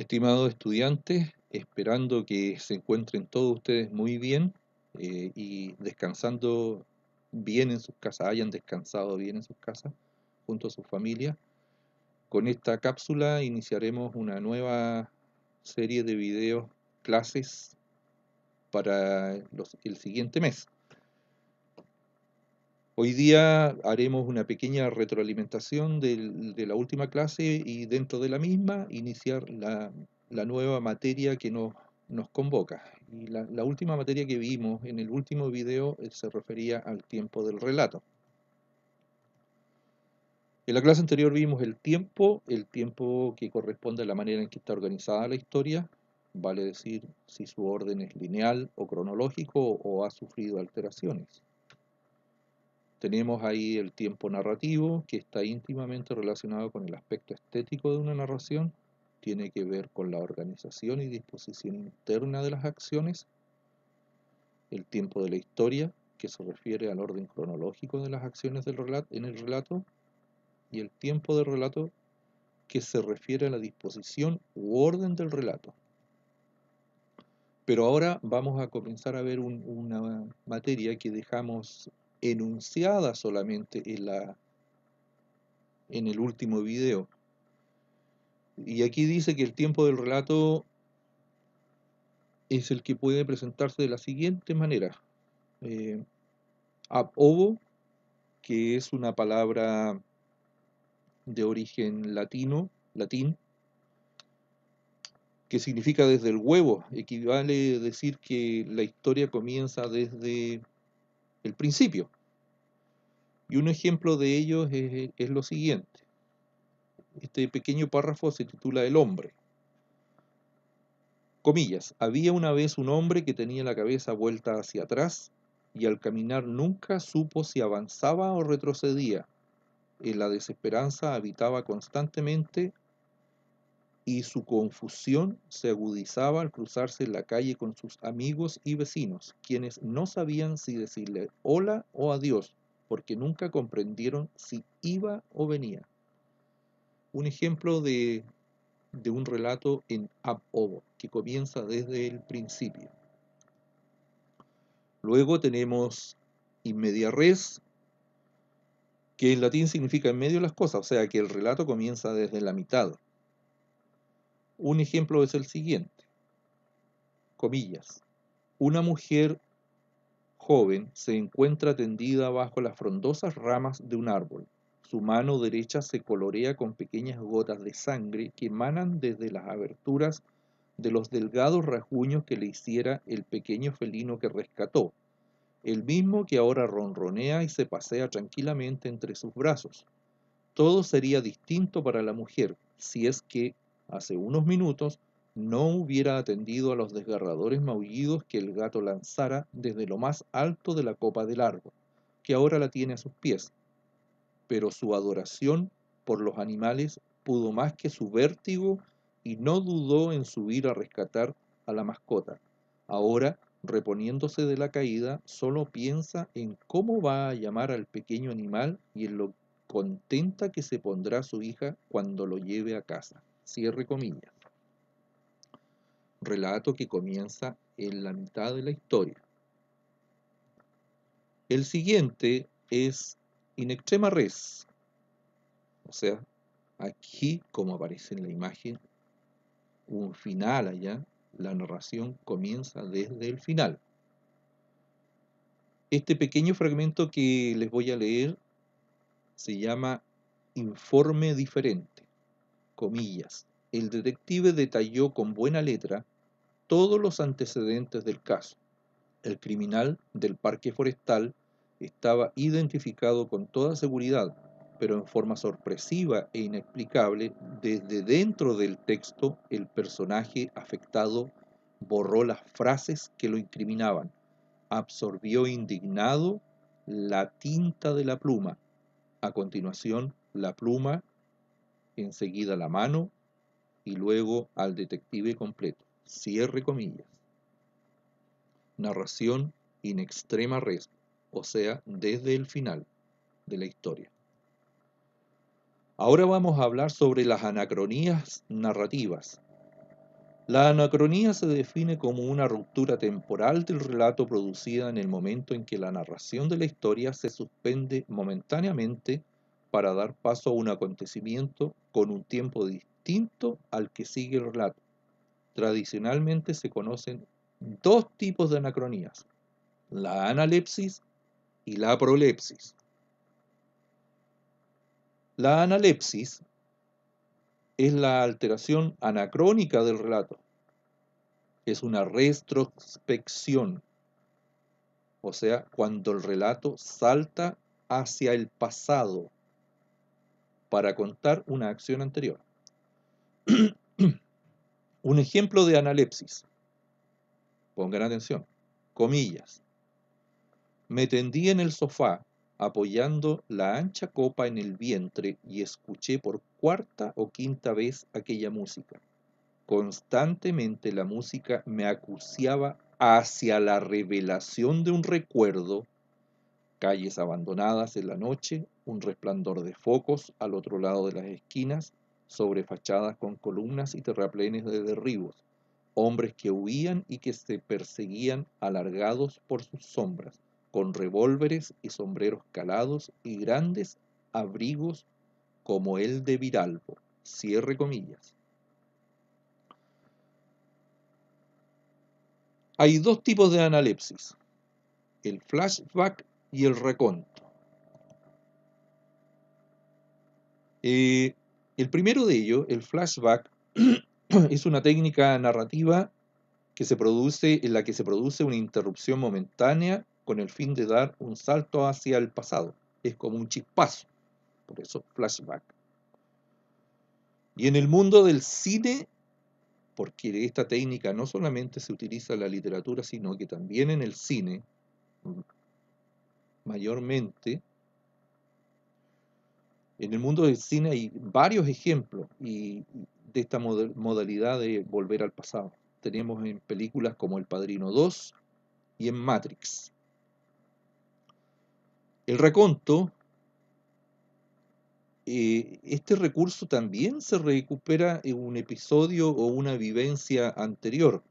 Estimados estudiantes, esperando que se encuentren todos ustedes muy bien y descansando bien en sus casas, hayan descansado bien en sus casas junto a sus familias. Con esta cápsula iniciaremos una nueva serie de videos, clases para el siguiente mes. Hoy día haremos una pequeña retroalimentación de la última clase y dentro de la misma iniciar la nueva materia que nos convoca. Y la última materia que vimos en el último video se refería al tiempo del relato. En la clase anterior vimos el tiempo que corresponde a la manera en que está organizada la historia, vale decir si su orden es lineal o cronológico o ha sufrido alteraciones. Tenemos ahí el tiempo narrativo, que está íntimamente relacionado con el aspecto estético de una narración, tiene que ver con la organización y disposición interna de las acciones. El tiempo de la historia, que se refiere al orden cronológico de las acciones en el relato, y el tiempo del relato, que se refiere a la disposición u orden del relato. Pero ahora vamos a comenzar a ver una materia que dejamos enunciada solamente en el último video. Y aquí dice que el tiempo del relato es el que puede presentarse de la siguiente manera. Ab ovo, que es una palabra de origen latín, que significa desde el huevo, equivale a decir que la historia comienza desde el principio. Y un ejemplo de ello es lo siguiente. Este pequeño párrafo se titula El hombre. Comillas, había una vez un hombre que tenía la cabeza vuelta hacia atrás y al caminar nunca supo si avanzaba o retrocedía. En la desesperanza habitaba constantemente y su confusión se agudizaba al cruzarse en la calle con sus amigos y vecinos, quienes no sabían si decirle hola o adiós, porque nunca comprendieron si iba o venía. Un ejemplo de un relato en ab ovo, que comienza desde el principio. Luego tenemos in media res, que en latín significa en medio de las cosas, o sea que el relato comienza desde la mitad. Un ejemplo es el siguiente, comillas, una mujer joven se encuentra tendida bajo las frondosas ramas de un árbol. Su mano derecha se colorea con pequeñas gotas de sangre que emanan desde las aberturas de los delgados rasguños que le hiciera el pequeño felino que rescató, el mismo que ahora ronronea y se pasea tranquilamente entre sus brazos. Todo sería distinto para la mujer si es que, hace unos minutos, no hubiera atendido a los desgarradores maullidos que el gato lanzara desde lo más alto de la copa del árbol, que ahora la tiene a sus pies. Pero su adoración por los animales pudo más que su vértigo y no dudó en subir a rescatar a la mascota. Ahora, reponiéndose de la caída, solo piensa en cómo va a llamar al pequeño animal y en lo contenta que se pondrá su hija cuando lo lleve a casa. Cierre comillas. Relato que comienza en la mitad de la historia. El siguiente es in extrema res, o sea, aquí, como aparece en la imagen, un final allá, la narración comienza desde el final. Este pequeño fragmento que les voy a leer se llama Informe diferente, comillas. El detective detalló con buena letra todos los antecedentes del caso. El criminal del parque forestal estaba identificado con toda seguridad, pero en forma sorpresiva e inexplicable, desde dentro del texto, el personaje afectado borró las frases que lo incriminaban, absorbió indignado la tinta de la pluma, a continuación la pluma, enseguida la mano y luego al detective completo. Cierre comillas. Narración in extrema res, o sea, desde el final de la historia. Ahora vamos a hablar sobre las anacronías narrativas. La anacronía se define como una ruptura temporal del relato producida en el momento en que la narración de la historia se suspende momentáneamente para dar paso a un acontecimiento con un tiempo distinto al que sigue el relato. Tradicionalmente se conocen dos tipos de anacronías, la analepsis y la prolepsis. La analepsis es la alteración anacrónica del relato, es una retrospección, o sea, cuando el relato salta hacia el pasado para contar una acción anterior. Un ejemplo de analepsis, pongan atención, comillas. Me tendí en el sofá apoyando la ancha copa en el vientre y escuché por cuarta o quinta vez aquella música. Constantemente la música me acuciaba hacia la revelación de un recuerdo, calles abandonadas en la noche, un resplandor de focos al otro lado de las esquinas, sobre fachadas con columnas y terraplenes de derribos, hombres que huían y que se perseguían alargados por sus sombras, con revólveres y sombreros calados y grandes abrigos como el de Viralbo. Cierre comillas. Hay dos tipos de analepsis, el flashback y el reconto. El primero de ellos, el flashback, es una técnica narrativa en la que se produce una interrupción momentánea con el fin de dar un salto hacia el pasado. Es como un chispazo, por eso flashback. Y en el mundo del cine, porque esta técnica no solamente se utiliza en la literatura, sino que también en el cine, mayormente, en el mundo del cine hay varios ejemplos de esta modalidad de volver al pasado. Tenemos en películas como El Padrino 2 y en Matrix. El reconto, este recurso también se recupera en un episodio o una vivencia anterior,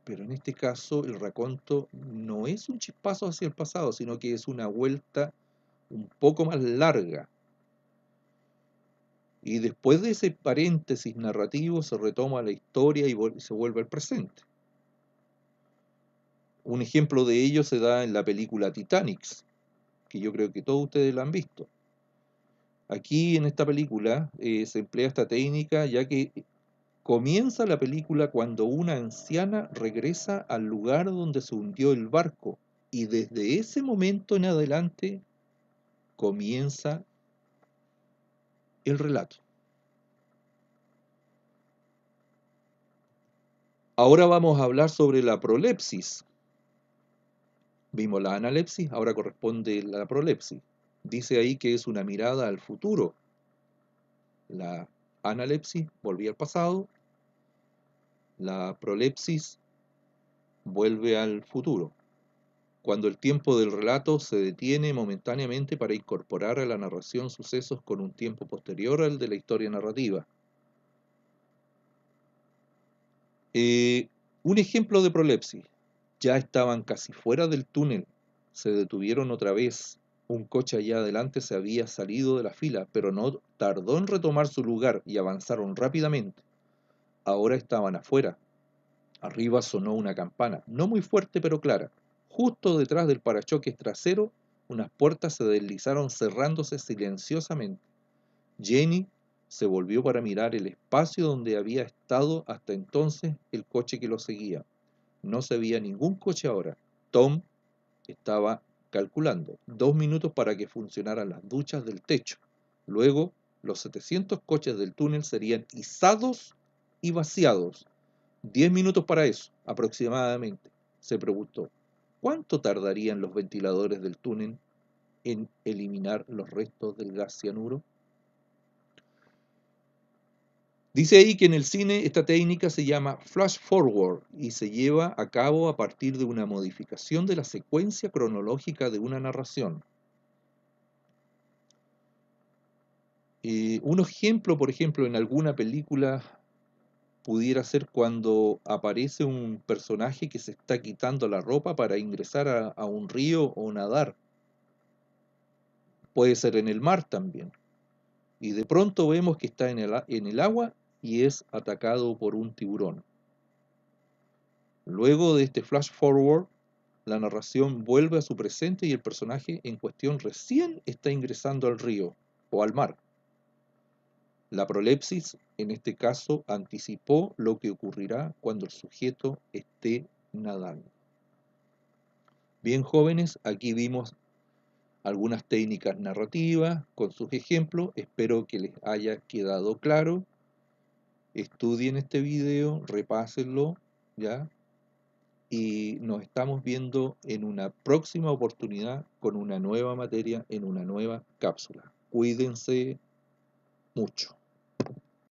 pero en este caso el reconto no es un chispazo hacia el pasado, sino que es una vuelta un poco más larga. Y después de ese paréntesis narrativo se retoma la historia y se vuelve al presente. Un ejemplo de ello se da en la película Titanic, que yo creo que todos ustedes la han visto. Aquí en esta película se emplea esta técnica ya que comienza la película cuando una anciana regresa al lugar donde se hundió el barco y desde ese momento en adelante comienza el relato. Ahora vamos a hablar sobre la prolepsis. Vimos la analepsis, ahora corresponde la prolepsis. Dice ahí que es una mirada al futuro. La analepsis volvía al pasado, la prolepsis vuelve al futuro, cuando el tiempo del relato se detiene momentáneamente para incorporar a la narración sucesos con un tiempo posterior al de la historia narrativa. Un ejemplo de prolepsis. Ya estaban casi fuera del túnel, se detuvieron otra vez. Un coche allá adelante se había salido de la fila, pero no tardó en retomar su lugar y avanzaron rápidamente. Ahora estaban afuera. Arriba sonó una campana, no muy fuerte pero clara. Justo detrás del parachoques trasero, unas puertas se deslizaron cerrándose silenciosamente. Jenny se volvió para mirar el espacio donde había estado hasta entonces el coche que lo seguía. No se veía ningún coche ahora. Tom estaba calculando 2 minutos para que funcionaran las duchas del techo. Luego, los 700 coches del túnel serían izados y vaciados. 10 minutos para eso, aproximadamente. Se preguntó, ¿cuánto tardarían los ventiladores del túnel en eliminar los restos del gas cianuro? Dice ahí que en el cine esta técnica se llama flash forward y se lleva a cabo a partir de una modificación de la secuencia cronológica de una narración. Un ejemplo, por ejemplo, en alguna película pudiera ser cuando aparece un personaje que se está quitando la ropa para ingresar a un río o nadar. Puede ser en el mar también. Y de pronto vemos que está en el agua y es atacado por un tiburón. Luego de este flash forward, la narración vuelve a su presente y el personaje en cuestión recién está ingresando al río o al mar. La prolepsis, en este caso, anticipó lo que ocurrirá cuando el sujeto esté nadando. Bien, jóvenes, aquí vimos algunas técnicas narrativas con sus ejemplos. Espero que les haya quedado claro. Estudien este video, repásenlo, ¿ya? Y nos estamos viendo en una próxima oportunidad con una nueva materia en una nueva cápsula. Cuídense mucho.